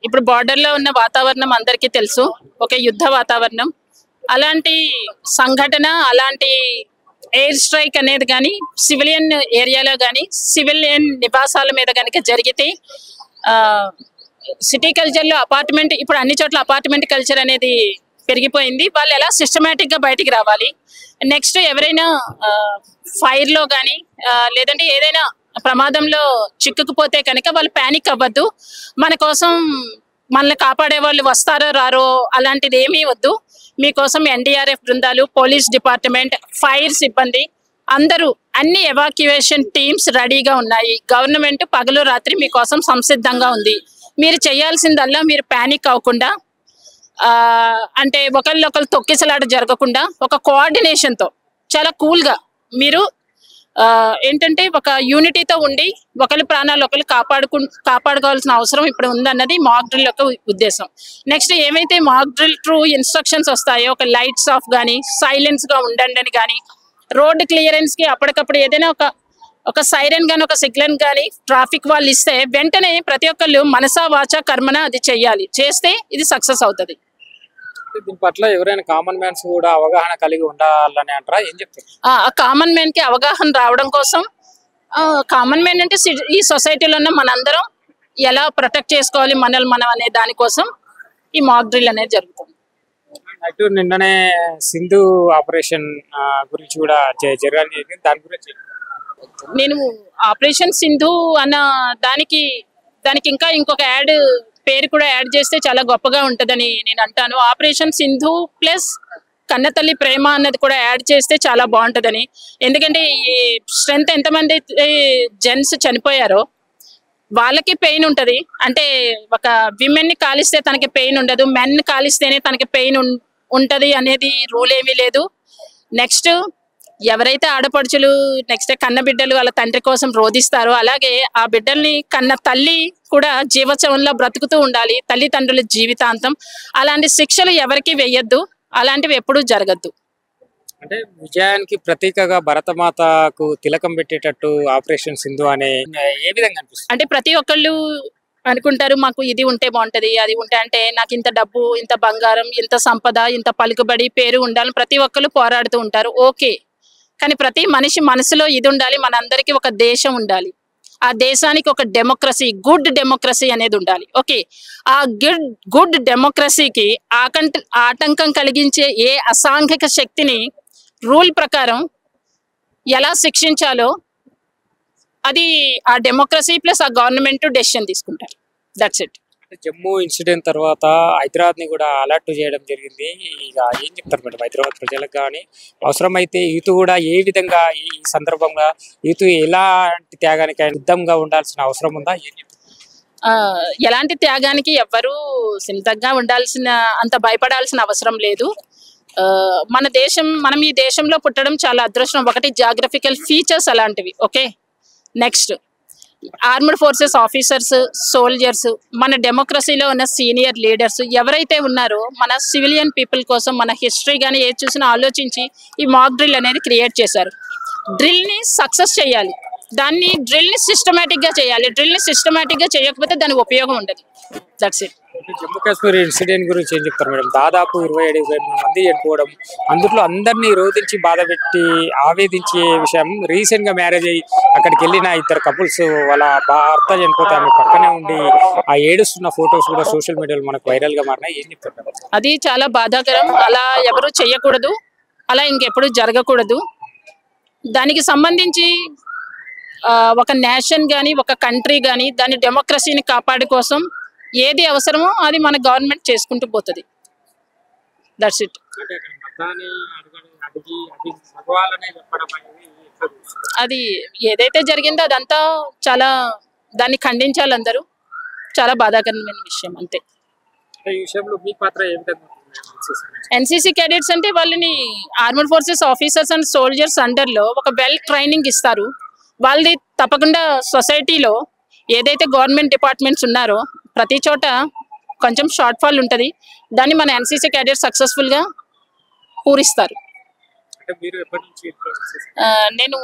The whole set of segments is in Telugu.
ఇప్పుడు బార్డర్లో ఉన్న వాతావరణం అందరికీ తెలుసు, ఒక యుద్ధ వాతావరణం. అలాంటి సంఘటన, అలాంటి ఎయిర్ స్ట్రైక్ అనేది కానీ సివిలియన్ ఏరియాలో కానీ సివిలియన్ నివాసాల మీద కనుక జరిగితే సిటీ కల్చర్లో అపార్ట్మెంట్, ఇప్పుడు అన్ని చోట్ల అపార్ట్మెంట్ కల్చర్ అనేది పెరిగిపోయింది. వాళ్ళు ఎలా సిస్టమేటిక్గా బయటికి రావాలి, నెక్స్ట్ ఎవరైనా ఫైర్లో కానీ లేదంటే ఏదైనా ప్రమాదంలో చిక్కుకుపోతే కనుక వాళ్ళు ప్యానిక్ అవ్వద్దు. మన కోసం మనల్ని కాపాడే వాళ్ళు వస్తారో రారో అలాంటిది ఏమీ వద్దు. మీకోసం ఎన్డీఆర్ఎఫ్ బృందాలు, పోలీస్ డిపార్ట్మెంట్, ఫైర్ సిబ్బంది అందరూ అన్ని ఎవాక్యుయేషన్ టీమ్స్ రెడీగా ఉన్నాయి. గవర్నమెంట్ పగలు రాత్రి మీకోసం సంసిద్ధంగా ఉంది. మీరు చేయాల్సిందల్లా మీరు ప్యానిక్ అవ్వకుండా, అంటే ఒకళ్ళొకళ్ళు తొక్కిసలాట జరగకుండా ఒక కోఆర్డినేషన్తో చాలా కూల్గా మీరు ఏంటంటే ఒక యూనిటీతో ఉండి ఒకరి ప్రాణాలు ఒకరు కాపాడుకోవాల్సిన అవసరం ఇప్పుడు ఉందన్నది మాక్ డ్రిల్ యొక్క ఉద్దేశం. నెక్స్ట్ ఏమైతే మాక్ డ్రిల్ త్రూ ఇన్స్ట్రక్షన్స్ వస్తాయో, ఒక లైట్స్ ఆఫ్ కానీ సైలెన్స్గా ఉండండి అని కానీ, రోడ్ క్లియరెన్స్కి అప్పటికప్పుడు ఏదైనా ఒక సైరన్ కానీ ఒక సిగ్నల్ కానీ ట్రాఫిక్ వాళ్ళు ఇస్తే వెంటనే ప్రతి ఒక్కళ్ళు మనసా వాచా కర్మన అది చెయ్యాలి. చేస్తే ఇది సక్సెస్ అవుతుంది. దీని పట్ల ఎవరైనా కామన్ మ్యాన్స్ కూడా అవగాహన కలిగి ఉండాలని అంటారా, ఏం చెప్తారు? ఆ కామన్ మ్యాన్ కి అవగాహన రావడం కోసం, కామన్ మ్యాన్ అంటే ఈ సొసైటీలో ఉన్న మనందరం ఎలా ప్రొటెక్ట్ చేసుకోవాలి మనల్ని మనం అనే దానికోసం ఈ మాక్ డ్రిల్ అనేది జరుగుతుంది. అటు నిన్ననే సింధు ఆపరేషన్ గురించి కూడా జరగాలని, దాని గురించి నేను ఆపరేషన్ సింధు అన్న దానికి ఇంకా ఇంకొక యాడ్ పేరు కూడా యాడ్ చేస్తే చాలా గొప్పగా ఉంటుందని నేను అంటాను. ఆపరేషన్ సింధు ప్లస్ కన్నతల్లి ప్రేమ అన్నది కూడా యాడ్ చేస్తే చాలా బాగుంటుందని. ఎందుకంటే ఈ స్ట్రెంత్ ఎంతమంది జెంట్స్ చనిపోయారో వాళ్ళకి పెయిన్ ఉంటుంది. అంటే ఒక విమెన్ని కాలిస్తే తనకి పెయిన్ ఉండదు, మెన్ కాలిస్తేనే తనకి పెయిన్ ఉంటుంది అనేది రూల్ ఏమీ లేదు. నెక్స్ట్ ఎవరైతే ఆడపడుచులు నెక్స్ట్ కన్న బిడ్డలు వాళ్ళ తండ్రి కోసం రోధిస్తారో, అలాగే ఆ బిడ్డల్ని కన్న తల్లి కూడా జీవచవంలో బ్రతుకుతూ ఉండాలి తల్లిదండ్రుల జీవితాంతం. అలాంటి శిక్షలు ఎవరికి వేయొద్దు, అలాంటివి ఎప్పుడూ జరగద్దు. అంటే విజయానికి ప్రతీకగా భరతమాతకు తిలకం పెట్టేటట్టు ఆపరేషన్ సింధు అనే ఏ విధంగా అనిపిస్తుంది? అంటే ప్రతి ఒక్కళ్ళు అనుకుంటారు మాకు ఇది ఉంటే బాగుంటది, అది ఉంటే, అంటే నాకు ఇంత డబ్బు, ఇంత బంగారం, ఇంత సంపద, ఇంత పలుకుబడి, పేరు ఉండాలని ప్రతి ఒక్కళ్ళు పోరాడుతూ ఉంటారు. ఓకే, కానీ ప్రతి మనిషి మనసులో ఇది ఉండాలి, మనందరికీ ఒక దేశం ఉండాలి, ఆ దేశానికి ఒక డెమోక్రసీ, గుడ్ డెమోక్రసీ అనేది ఉండాలి. ఓకే, ఆ గుడ్ డెమోక్రసీకి ఆటంకం కలిగించే ఏ అసాంఘిక శక్తిని రూల్ ప్రకారం ఎలా శిక్షించాలో అది ఆ డెమోక్రసీ ప్లస్ ఆ గవర్నమెంట్ డెసిషన్ తీసుకుంటారు. That's it. జమ్మూ ఇన్సిడెంట్ తర్వాత హైదరాబాద్ ని కూడా అలర్ట్ చేయడం జరిగింది. ఇక ఏం చెప్తారు మేడం హైదరాబాద్ ప్రజలకు కానీ, అవసరమైతే యూత్ కూడా ఏ విధంగా ఈ సందర్భంగా యూత్ ఎలాంటి త్యాగానికి సిద్ధంగా ఉండాల్సిన అవసరం ఉందా, ఏం చెప్తారు? ఎలాంటి త్యాగానికి ఎవ్వరూ సిద్ధంగా ఉండాల్సిన అంత భయపడాల్సిన అవసరం లేదు. మనం ఈ దేశంలో పుట్టడం చాలా అదృష్టం. ఒకటి జాగ్రఫికల్ ఫీచర్స్ అలాంటివి. Okay, next armed forces officers, soldiers, మన డెమోక్రసీలో ఉన్న సీనియర్ లీడర్స్ ఎవరైతే ఉన్నారో మన సివిలియన్ పీపుల్ కోసం మన హిస్టరీ కానీ ఏది చూసినా ఆలోచించి ఈ మాక్ డ్రిల్ అనేది క్రియేట్ చేశారు. డ్రిల్ని సక్సెస్ చేయాలి, డ్రిల్ని సిస్టమేటిక్గా చేయాలి. డ్రిల్ని సిస్టమేటిక్గా చేయకపోతే దానికి ఉపయోగం ఉండదు. That's it. Jammu Kashmir incident గురించి ఏం చెప్తారు మేడం? దాదాపు 27 మంది చనిపోవడం, అందులో అందరినీ రోధించి బాధ పెట్టి ఆవేదించే విషయం. రీసెంట్ గా మ్యారేజ్ అయ్యి అక్కడికి వెళ్ళిన 2 కపుల్స్ వాళ్ళ భర్త చనిపోతే ఆమె పక్కనే ఉండి ఆ ఏడుస్తున్న ఫొటోస్ కూడా సోషల్ మీడియాలో మనకు వైరల్ గా మారినాయి. ఏం చెప్తారు? అది చాలా బాధాకరం. అలా ఎవరు చెయ్యకూడదు, అలా ఇంకెప్పుడు జరగకూడదు. దానికి సంబంధించి ఒక నేషన్ కానీ ఒక కంట్రీ కానీ దాని డెమోక్రసీని కాపాడు కోసం ఏది అవసరమో అది మన గవర్నమెంట్ చేసుకుంటూ పోతుంది. That's it. అది ఏదైతే జరిగిందో అదంతా చాలా దాన్ని ఖండించాలి అందరూ. చాలా బాధాకరమైన విషయం అంతే. ఎన్సీసీ క్యాడెట్స్ అంటే వాళ్ళని armed forces officers and soldiers అండర్లో ఒక వెల్ ట్రైనింగ్ ఇస్తారు. వాళ్ళది తప్పకుండా సొసైటీలో ఏదైతే గవర్నమెంట్ డిపార్ట్మెంట్స్ ఉన్నారో ప్రతి చోట కొంచెం షార్ట్ ఫాల్ ఉంటుంది. దాన్ని మన ఎన్సీసీ క్యాడెట్స్ సక్సెస్ఫుల్గా పూరిస్తారు. నేను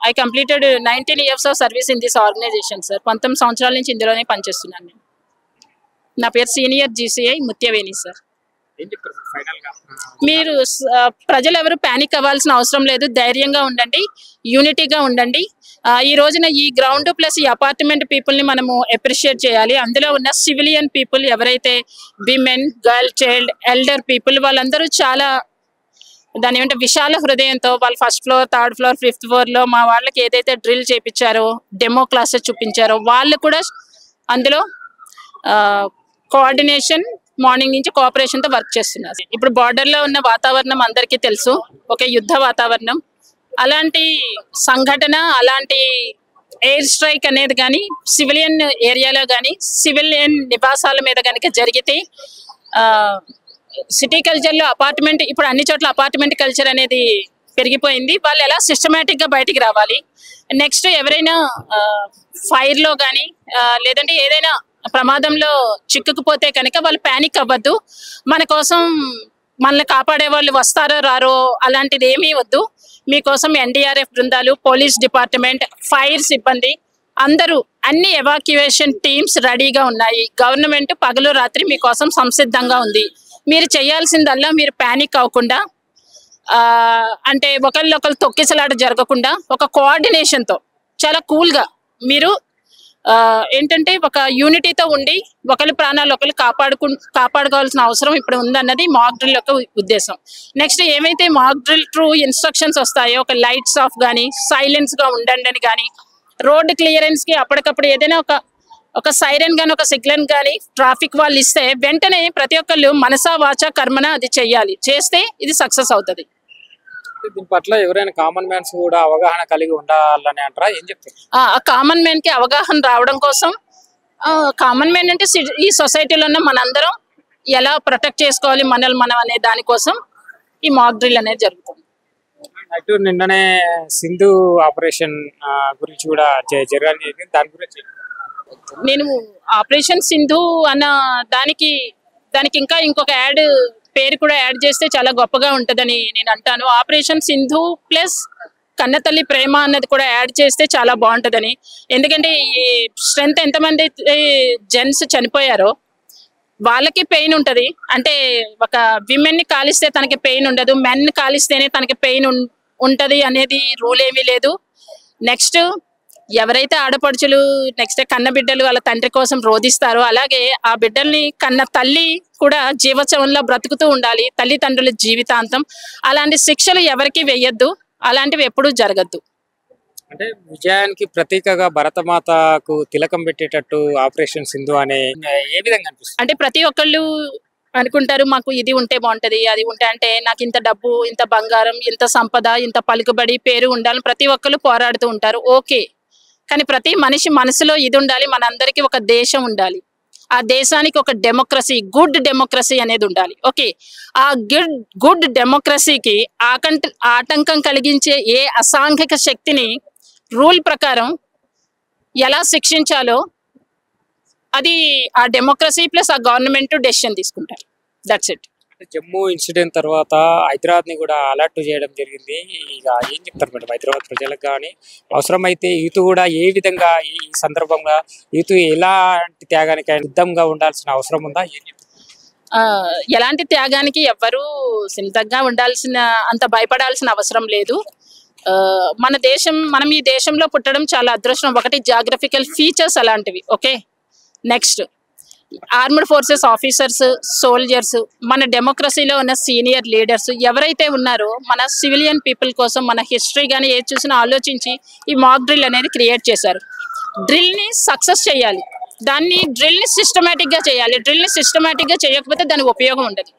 I completed 19 years of service in this organisation sir. 19 సంవత్సరాల నుంచి ఇందులోనే పనిచేస్తున్నాను నేను. నా పేరు సీనియర్ జీసీఐ ముత్యవేణి సార్. ఏం చెప్తారు ఫైనల్ గా? మీరు ప్రజలు ఎవరు ప్యానిక్ అవ్వాల్సిన అవసరం లేదు. ధైర్యంగా ఉండండి, యూనిటీగా ఉండండి. ఈ రోజున ఈ గ్రౌండ్ ప్లస్ ఈ అపార్ట్మెంట్ పీపుల్ని మనము అప్రిషియేట్ చేయాలి. అందులో ఉన్న సివిలియన్ పీపుల్ ఎవరైతే women, girl child, elder people వాళ్ళందరూ చాలా దాని ఏమంటే విశాల హృదయంతో వాళ్ళు 1st floor, 3rd floor, 5th ఫ్లోర్లో మా వాళ్ళకి ఏదైతే డ్రిల్ చేయించారో, డెమో క్లాసెస్ చూపించారో వాళ్ళు కూడా అందులో కోఆర్డినేషన్ మార్నింగ్ నుంచి కోఆపరేషన్తో వర్క్ చేస్తున్నారు. ఇప్పుడు బార్డర్లో ఉన్న వాతావరణం అందరికీ తెలుసు, ఒక యుద్ధ వాతావరణం. అలాంటి సంఘటన, అలాంటి ఎయిర్ స్ట్రైక్ అనేది కానీ సివిలియన్ ఏరియాలో కానీ సివిలియన్ నివాసాల మీద కనుక జరిగితే సిటీ కల్చర్లో అపార్ట్మెంట్, ఇప్పుడు అన్ని చోట్ల అపార్ట్మెంట్ కల్చర్ అనేది పెరిగిపోయింది. వాళ్ళు ఎలా సిస్టమేటిక్గా బయటికి రావాలి. నెక్స్ట్ ఎవరైనా ఫైర్లో కానీ లేదంటే ఏదైనా ప్రమాదంలో చిక్కుకుపోతే కనుక వాళ్ళు ప్యానిక్ అవ్వద్దు. మన కోసం మనల్ని కాపాడే వాళ్ళు వస్తారో రారో అలాంటిది ఏమీ వద్దు. మీకోసం ఎన్డీఆర్ఎఫ్ బృందాలు, పోలీస్ డిపార్ట్మెంట్, ఫైర్ సిబ్బంది అందరూ అన్ని ఎవాక్యుయేషన్ టీమ్స్ రెడీగా ఉన్నాయి. గవర్నమెంట్ పగలు రాత్రి మీకోసం సంసిద్ధంగా ఉంది. మీరు చేయాల్సిందల్లా మీరు ప్యానిక్ అవ్వకుండా, అంటే ఒకళ్ళొకరు తొక్కిసలాట జరగకుండా ఒక కోఆర్డినేషన్తో చాలా కూల్గా మీరు ఏంటంటే ఒక యూనిటీతో ఉండి ఒకరి ప్రాణాలు ఒకరు కాపాడుకోవాల్సిన అవసరం ఇప్పుడు ఉందన్నది మాక్ డ్రిల్ యొక్క ఉద్దేశం. నెక్స్ట్ ఏమైతే మాక్ డ్రిల్ త్రూ ఇన్స్ట్రక్షన్స్ వస్తాయో, ఒక లైట్స్ ఆఫ్ కానీ సైలెన్స్గా ఉండండి అని కానీ, రోడ్ క్లియరెన్స్కి అప్పటికప్పుడు ఏదైనా ఒక సైరన్ కానీ ఒక సిగ్నల్ కానీ ట్రాఫిక్ వాళ్ళు ఇస్తే వెంటనే ప్రతి ఒక్కళ్ళు మనసా వాచా కర్మన అది చెయ్యాలి. చేస్తే ఇది సక్సెస్ అవుతుంది. దీని పట్ల ఎవరైనా కామన్ మ్యాన్స్ కూడా అవగాహన కలిగి ఉండాలని అంటారా? ఏం చెప్తారు? ఆ కామన్ మ్యాన్ కి అవగాహన రావడం కోసం, కామన్ మ్యాన్ అంటే ఈ సొసైటీలో ఉన్న మనందరం ఎలా ప్రొటెక్ట్ చేసుకోవాలి మనల్ని మనం అనే దానికోసం ఈ మాక్ డ్రిల్ అనేది జరుగుతుంది. అటు నిన్ననే సింధు ఆపరేషన్ గురించి కూడా జరగడం జరిగింది. దాని గురించి నేను ఆపరేషన్ సింధు అన్న దానికి ఇంకా ఇంకొక యాడ్ పేరు కూడా యాడ్ చేస్తే చాలా గొప్పగా ఉంటుందని నేను అంటాను. ఆపరేషన్ సింధు ప్లస్ కన్నతల్లి ప్రేమ అన్నది కూడా యాడ్ చేస్తే చాలా బాగుంటుందని. ఎందుకంటే ఈ స్ట్రెంత్ ఎంతమంది జెంట్స్ చనిపోయారో వాళ్ళకి పెయిన్ ఉంటుంది. అంటే ఒక విమెన్ని కాలిస్తే తనకి పెయిన్ ఉండదు, మెన్ కాలిస్తేనే తనకి పెయిన్ ఉంటుంది అనేది రూల్ ఏమీ లేదు. నెక్స్ట్ ఎవరైతే ఆడపడుచులు నెక్స్ట్ కన్న బిడ్డలు వాళ్ళ తండ్రి కోసం రోధిస్తారో, అలాగే ఆ బిడ్డల్ని కన్న తల్లి కూడా జీవోత్సవంలో బ్రతుకుతూ ఉండాలి తల్లిదండ్రుల జీవితాంతం. అలాంటి శిక్షలు ఎవరికి వేయొద్దు, అలాంటివి ఎప్పుడూ జరగద్దు. అంటే విజయానికి ప్రతీకగా భరతమాతకు తిలకం పెట్టేటట్టు ఆపరేషన్ సింధు అనే ఏ విధంగా అనిపిస్తుంది? అంటే ప్రతి ఒక్కళ్ళు అనుకుంటారు మాకు ఇది ఉంటే బాగుంటది, అది ఉంటే, అంటే నాకు ఇంత డబ్బు, ఇంత బంగారం, ఇంత సంపద, ఇంత పలుకుబడి, పేరు ఉండాలని ప్రతి ఒక్కళ్ళు పోరాడుతూ ఉంటారు. ఓకే, కానీ ప్రతి మనిషి మనసులో ఇది ఉండాలి, మనందరికీ ఒక దేశం ఉండాలి, ఆ దేశానికి ఒక డెమోక్రసీ, గుడ్ డెమోక్రసీ అనేది ఉండాలి. ఓకే, ఆ గుడ్ డెమోక్రసీకి ఆటంకం కలిగించే ఏ అసాంఘిక శక్తిని రూల్ ప్రకారం ఎలా శిక్షించాలో అది ఆ డెమోక్రసీ ప్లస్ ఆ గవర్నమెంట్ డెసిషన్ తీసుకుంటారు. That's it. జమ్మూ ఇన్సిడెంట్ తర్వాత హైదరాబాద్ ని కూడా అలర్ట్ చేయడం జరిగింది. ఇక ఏం చెప్తారు మేడం హైదరాబాద్ ప్రజలకు? కానీ అవసరమైతే యూత్ కూడా ఏ విధంగా ఈ సందర్భంగా యూత్ ఎలాంటి త్యాగానికి సిద్ధంగా ఉండాల్సిన అవసరం ఉందా? ఎలాంటి త్యాగానికి ఎవ్వరూ సిద్ధంగా ఉండాల్సిన, అంత భయపడాల్సిన అవసరం లేదు. మనం ఈ దేశంలో పుట్టడం చాలా అదృష్టం. ఒకటి జాగ్రఫికల్ ఫీచర్స్ అలాంటివి. Okay, next armed forces officers, soldiers, మన డెమోక్రసీలో ఉన్న సీనియర్ లీడర్స్ ఎవరైతే ఉన్నారో మన సివిలియన్ పీపుల్ కోసం మన హిస్టరీ కానీ ఏది చూసినా ఆలోచించి ఈ మాక్ డ్రిల్ అనేది క్రియేట్ చేశారు. డ్రిల్ని సక్సెస్ చేయాలి, డ్రిల్ని సిస్టమేటిక్గా చేయాలి. డ్రిల్ని సిస్టమేటిక్గా చేయకపోతే దాని ఉపయోగం ఉండదు.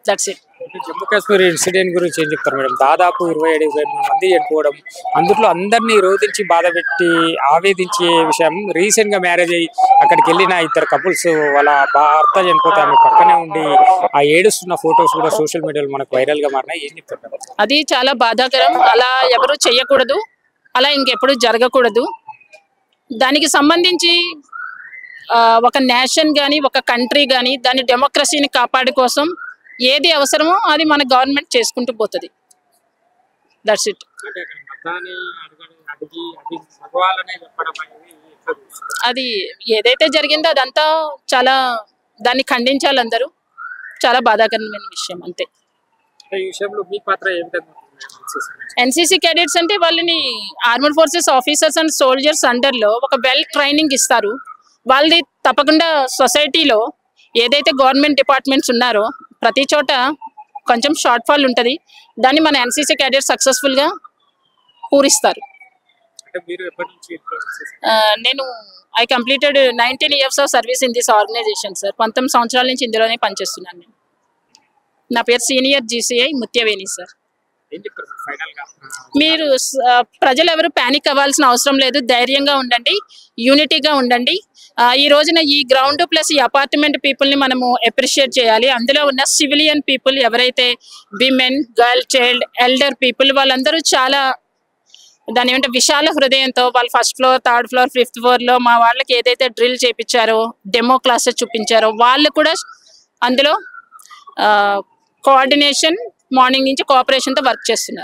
That's it. Jammu Kashmir incident గురించి ఏం చెప్తారు మేడం? దాదాపు 27-28 మంది చనిపోవడం, అందులో అందరినీ రోధించి బాధ పెట్టి ఆవేదించే విషయం. రీసెంట్ గా మ్యారేజ్ అయ్యి అక్కడికి వెళ్ళిన 2 కపుల్స్ వాళ్ళ భర్త చనిపోతే ఆమె పక్కనే ఉండి ఆ ఏడుస్తున్న ఫొటోస్ కూడా సోషల్ మీడియాలో మనకు వైరల్ గా మారినాయి. ఏం చెప్తారు? అది చాలా బాధాకరం. అలా ఎవరు చేయకూడదు, అలా ఇంకెప్పుడు జరగకూడదు. దానికి సంబంధించి ఒక నేషన్ కానీ ఒక కంట్రీ కానీ దాని డెమోక్రసీని కాపాడు కోసం ఏది అవసరమో అది మన గవర్నమెంట్ చేసుకుంటూ పోతుంది. That's it. అది ఏదైతే జరిగిందో అదంతా చాలా దాన్ని ఖండించాలి అందరూ. చాలా బాధాకరమైన విషయం అంతే. ఈ విషయంలో మీ పాత్ర ఏ విధంగా ఎన్సీసీ క్యాడెట్స్ అంటే వాళ్ళని armed forces officers and soldiers అండర్లో ఒక వెల్ ట్రైనింగ్ ఇస్తారు. వాళ్ళది తప్పకుండా సొసైటీలో ఏదైతే గవర్నమెంట్ డిపార్ట్మెంట్స్ ఉన్నారో ప్రతి చోట కొంచెం షార్ట్ ఫాల్ ఉంటుంది. దాన్ని మన ఎన్సీసీ క్యాడెట్స్ సక్సెస్ఫుల్గా పూరిస్తారు. నేను I completed 19 years of service in this organisation sir. 19 సంవత్సరాల నుంచి ఇందులోనే పనిచేస్తున్నాను నేను. నా పేరు సీనియర్ జీసీఐ ముత్యవేణి సార్. మీరు ప్రజలు ఎవరు ప్యానిక్ అవ్వాల్సిన అవసరం లేదు. ధైర్యంగా ఉండండి, యూనిటీగా ఉండండి. ఈ రోజున ఈ గ్రౌండ్ ప్లస్ ఈ అపార్ట్మెంట్ పీపుల్ని మనము అప్రిషియేట్ చేయాలి. అందులో ఉన్న సివిలియన్ పీపుల్ ఎవరైతే women, girl, child, elder people వాళ్ళందరూ చాలా దాని ఏమంటే విశాల హృదయంతో వాళ్ళు 1st floor, 3rd floor, 5th floor మా వాళ్ళకి ఏదైతే డ్రిల్ చేయించారో, డెమో క్లాసెస్ చూపించారో వాళ్ళు కూడా అందులో కోఆర్డినేషన్ మార్నింగ్ నుంచి కోఆపరేషన్తో వర్క్ చేస్తున్నారు.